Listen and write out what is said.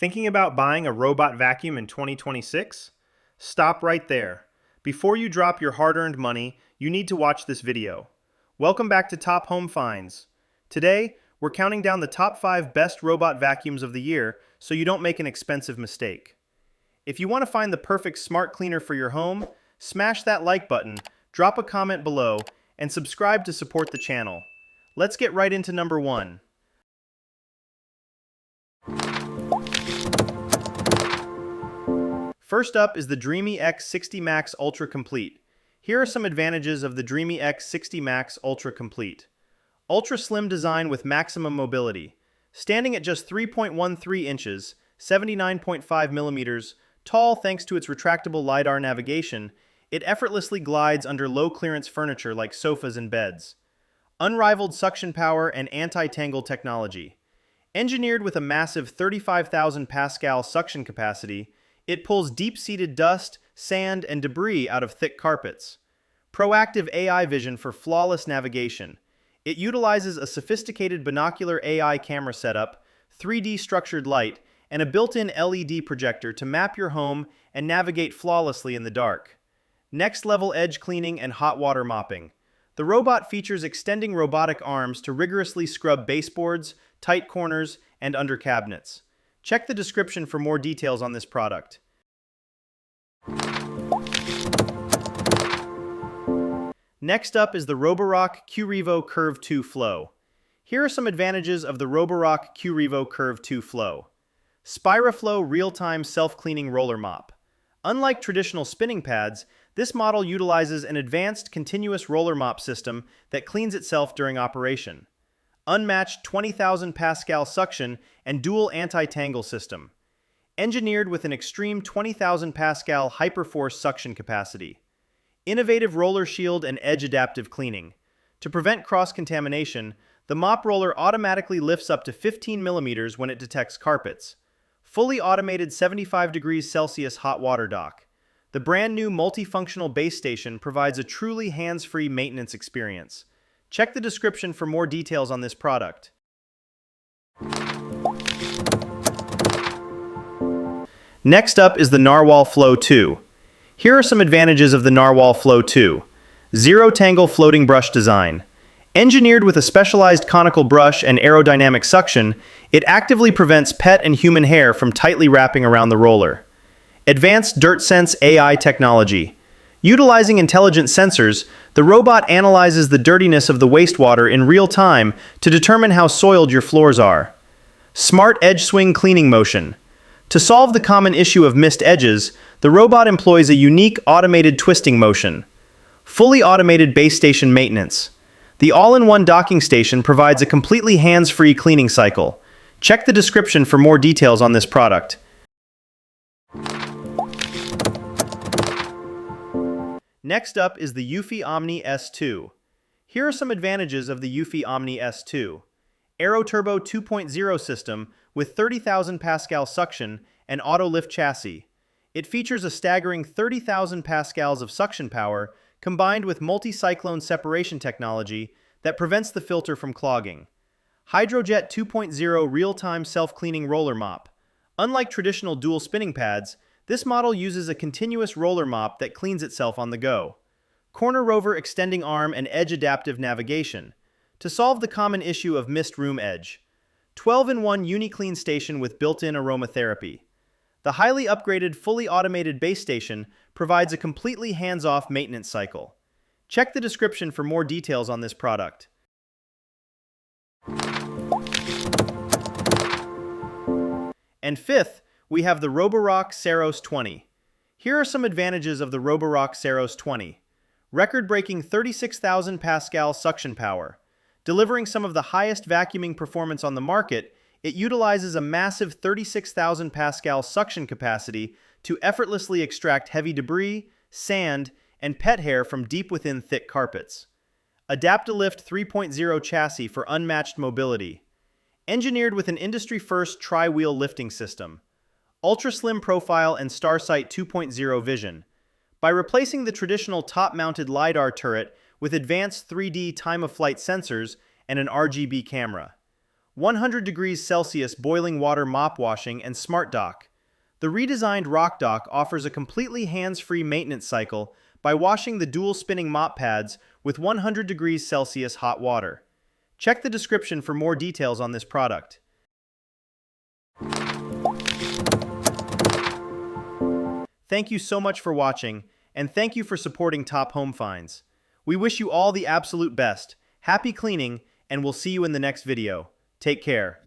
Thinking about buying a robot vacuum in 2026? Stop right there. Before you drop your hard-earned money, you need to watch this video. Welcome back to Top Home Finds. Today, we're counting down the top 5 best robot vacuums of the year so you don't make an expensive mistake. If you want to find the perfect smart cleaner for your home, smash that like button, drop a comment below, and subscribe to support the channel. Let's get right into number 1. First up is the Dreame X60 Max Ultra Complete. Here are some advantages of the Dreame X60 Max Ultra Complete. Ultra slim design with maximum mobility. Standing at just 3.13 inches, 79.5 millimeters, tall thanks to its retractable LiDAR navigation, it effortlessly glides under low-clearance furniture like sofas and beds. Unrivaled suction power and anti-tangle technology. Engineered with a massive 35,000 Pascal suction capacity, it pulls deep-seated dust, sand, and debris out of thick carpets. Proactive AI vision for flawless navigation. It utilizes a sophisticated binocular AI camera setup, 3D structured light, and a built-in LED projector to map your home and navigate flawlessly in the dark. Next-level edge cleaning and hot water mopping. The robot features extending robotic arms to rigorously scrub baseboards, tight corners, and under cabinets. Check the description for more details on this product. Next up is the Roborock Qrevo Curv 2 Flow. Here are some advantages of the Roborock Qrevo Curv 2 Flow. SpiraFlow real-time self-cleaning roller mop. Unlike traditional spinning pads, this model utilizes an advanced continuous roller mop system that cleans itself during operation. Unmatched 20,000 Pascal suction and dual anti-tangle system. Engineered with an extreme 20,000 Pascal hyperforce suction capacity. Innovative roller shield and edge adaptive cleaning. To prevent cross-contamination, the mop roller automatically lifts up to 15 millimeters when it detects carpets. Fully automated 75 degrees Celsius hot water dock. The brand new multifunctional base station provides a truly hands-free maintenance experience. Check the description for more details on this product. Next up is the Narwal Flow 2. Here are some advantages of the Narwal Flow 2. Zero tangle floating brush design. Engineered with a specialized conical brush and aerodynamic suction, it actively prevents pet and human hair from tightly wrapping around the roller. Advanced Dirt Sense AI technology. Utilizing intelligent sensors, the robot analyzes the dirtiness of the wastewater in real time to determine how soiled your floors are. Smart Edge Swing Cleaning Motion. To solve the common issue of missed edges, the robot employs a unique automated twisting motion. Fully automated base station maintenance. The all-in-one docking station provides a completely hands-free cleaning cycle. Check the description for more details on this product. Next up is the Eufy Omni S2. Here are some advantages of the Eufy Omni S2. Aeroturbo 2.0 system with 30,000 Pascal suction and auto-lift chassis. It features a staggering 30,000 Pascals of suction power combined with multi-cyclone separation technology that prevents the filter from clogging. Hydrojet 2.0 real-time self-cleaning roller mop. Unlike traditional dual spinning pads, this model uses a continuous roller mop that cleans itself on the go. Corner rover extending arm and edge adaptive navigation. To solve the common issue of missed room edge. 12-in-1 UniClean station with built-in aromatherapy. The highly upgraded, fully automated base station provides a completely hands-off maintenance cycle. Check the description for more details on this product. And fifth, we have the Roborock Saros 20. Here are some advantages of the Roborock Saros 20. Record-breaking 36,000 Pascal suction power. Delivering some of the highest vacuuming performance on the market, it utilizes a massive 36,000 Pascal suction capacity to effortlessly extract heavy debris, sand, and pet hair from deep within thick carpets. Adapt-A-Lift 3.0 chassis for unmatched mobility. Engineered with an industry-first tri-wheel lifting system. Ultra-slim profile and StarSight 2.0 vision. By replacing the traditional top-mounted LiDAR turret with advanced 3D time-of-flight sensors and an RGB camera. 100 degrees Celsius boiling water mop washing, and Smart Dock. The redesigned Rock Dock offers a completely hands-free maintenance cycle by washing the dual spinning mop pads with 100 degrees Celsius hot water. Check the description for more details on this product. Thank you so much for watching, and thank you for supporting Top Home Finds. We wish you all the absolute best, happy cleaning, and we'll see you in the next video. Take care.